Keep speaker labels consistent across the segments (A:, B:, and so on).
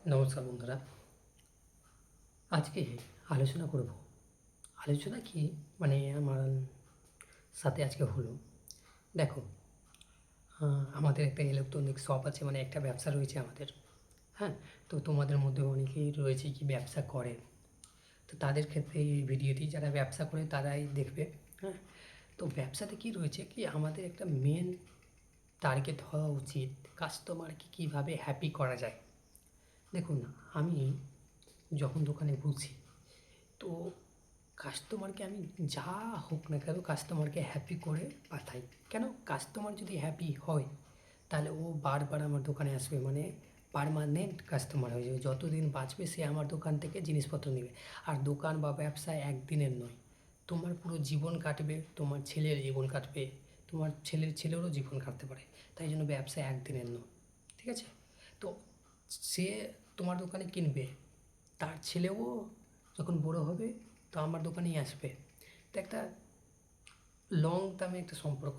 A: নমস্কার বন্ধুরা। আজকে আলোচনা কি মানে আমার সাথে আজকে হলো। দেখো, আমাদের একটা ইলেকট্রনিক শপ আছে, মানে একটা ব্যবসা রয়েছে আমাদের। হ্যাঁ, তো তোমাদের মধ্যে অনেকেই রয়েছে কি ব্যবসা করে, তো তাদের ক্ষেত্রে এই ভিডিওটি যারা ব্যবসা করে তারাই দেখবে। হ্যাঁ, তো ব্যবসাতে কি রয়েছে কি আমাদের একটা মেন টার্গেট হওয়া উচিত, কাস্টমারকে কীভাবে হ্যাপি করা যায়। দেখুন, আমি যখন দোকানে বসি, তো কাস্টমারকে আমি যা হোক না কেন কাস্টমারকে হ্যাপি করে পাঠাই। কেন? কাস্টমার যদি হ্যাপি হয় তাহলে ও বারবার আমার দোকানে আসবে, মানে পার্মানেন্ট কাস্টমার হয়ে যাবে। যতদিন বাঁচবে সে আমার দোকান থেকে জিনিসপত্র নেবে। আর দোকান বা ব্যবসা একদিনের নয়, তোমার পুরো জীবন কাটবে, তোমার ছেলের জীবন কাটবে, তোমার ছেলের ছেলেরও জীবন কাটতে পারে। তাই জন্য ব্যবসা একদিনের নয়, ঠিক আছে? তো সে তোমার দোকানে কিনবে, তার ছেলেও যখন বড় হবে তো আমার দোকানেই আসবে। তো একটা লং টার্মে একটা সম্পর্ক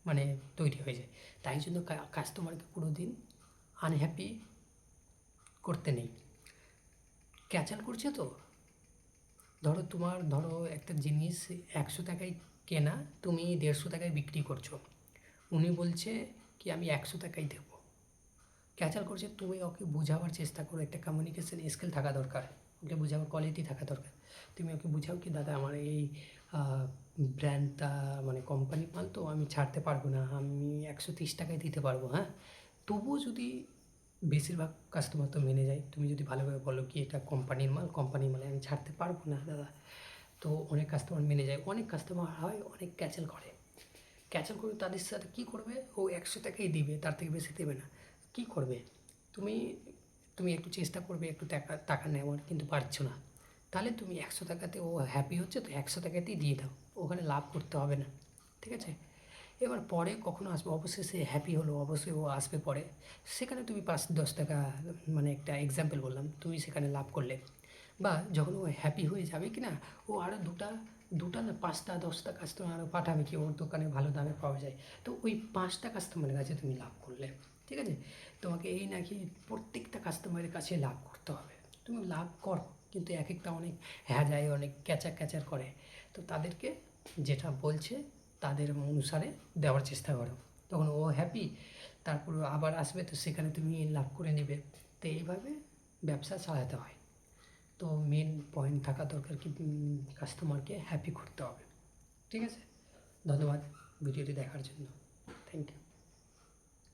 A: মানে তৈরি হয়ে যায়। তাই জন্য কাস্টমারকে কোনো দিন আনহ্যাপি করতে নেই। ক্যাচাল করছে তো, ধরো একটা জিনিস 100 টাকায় কেনা, তুমি 150 টাকায় বিক্রি করছো। উনি বলছে কি আমি 100 টাকায় দেবো, ক্যাচাল করছে। তুমি ওকে বোঝাবার চেষ্টা করো, একটা কমিউনিকেশন স্কিল থাকা দরকার, ওকে বোঝাবার কোয়ালিটি থাকা দরকার। তুমি ওকে বোঝাও কি দাদা আমার এই ব্র্যান্ডটা মানে কোম্পানি মাল, তো আমি ছাড়তে পারবো না, আমি 130 টাকায় দিতে পারবো। হ্যাঁ, তবুও যদি বেশিরভাগ কাস্টমার তো মেনে যায়, তুমি যদি ভালোভাবে বলো কি এটা কোম্পানির মালে আমি ছাড়তে পারবো না দাদা, তো অনেক কাস্টমার মেনে যায়। অনেক কাস্টমার হয় অনেক ক্যাচেল করে তাদের সাথে কী করবে, ও 100 টাকাই দিবে, তার থেকে বেশি দেবে না। কী করবে তুমি? তুমি একটু চেষ্টা করবে একটু টাকা টাকা নেওয়ার, কিন্তু পারছো না। তাহলে তুমি 100 টাকাতে ও হ্যাপি হচ্ছে তো 100 টাকাতেই দিয়ে দাও, ওখানে লাভ করতে হবে না, ঠিক আছে? এবার পরে কখনো আসবে, অবশ্যই সে হ্যাপি হলো, অবশ্যই ও আসবে পরে। সেখানে তুমি 5-10 টাকা, মানে একটা এক্সাম্পল বললাম, তুমি সেখানে লাভ করলে। বা যখন ও হ্যাপি হয়ে যাবে কি না, ও আরও দুটা না 5টা 10টা কাস্টমার আরও পাঠাবে, কি ওর দোকানে ভালো দামে পাওয়া যায়, তো ওই 5টা কাস্টমারের কাছে তুমি লাভ করলে, ঠিক আছে? তোমাকে এই নাকি প্রত্যেকটা কাস্টমারের কাছে লাভ করতে হবে। তুমি লাভ করো, কিন্তু এক একটা অনেক যায়, অনেক ক্যাচার করে। তো তাদেরকে যেটা বলছে তাদের অনুসারে দেওয়ার চেষ্টা করো, তখন ও হ্যাপি, তারপর আবার আসবে, তো সেখানে তুমি লাভ করে নেবে। তো এইভাবে ব্যবসা চালাতে হয়। তো মেন পয়েন্ট থাকা দরকার কি কাস্টমারকে হ্যাপি করতে হবে, ঠিক আছে? ধন্যবাদ ভিডিওটি দেখার জন্য, থ্যাংক ইউ।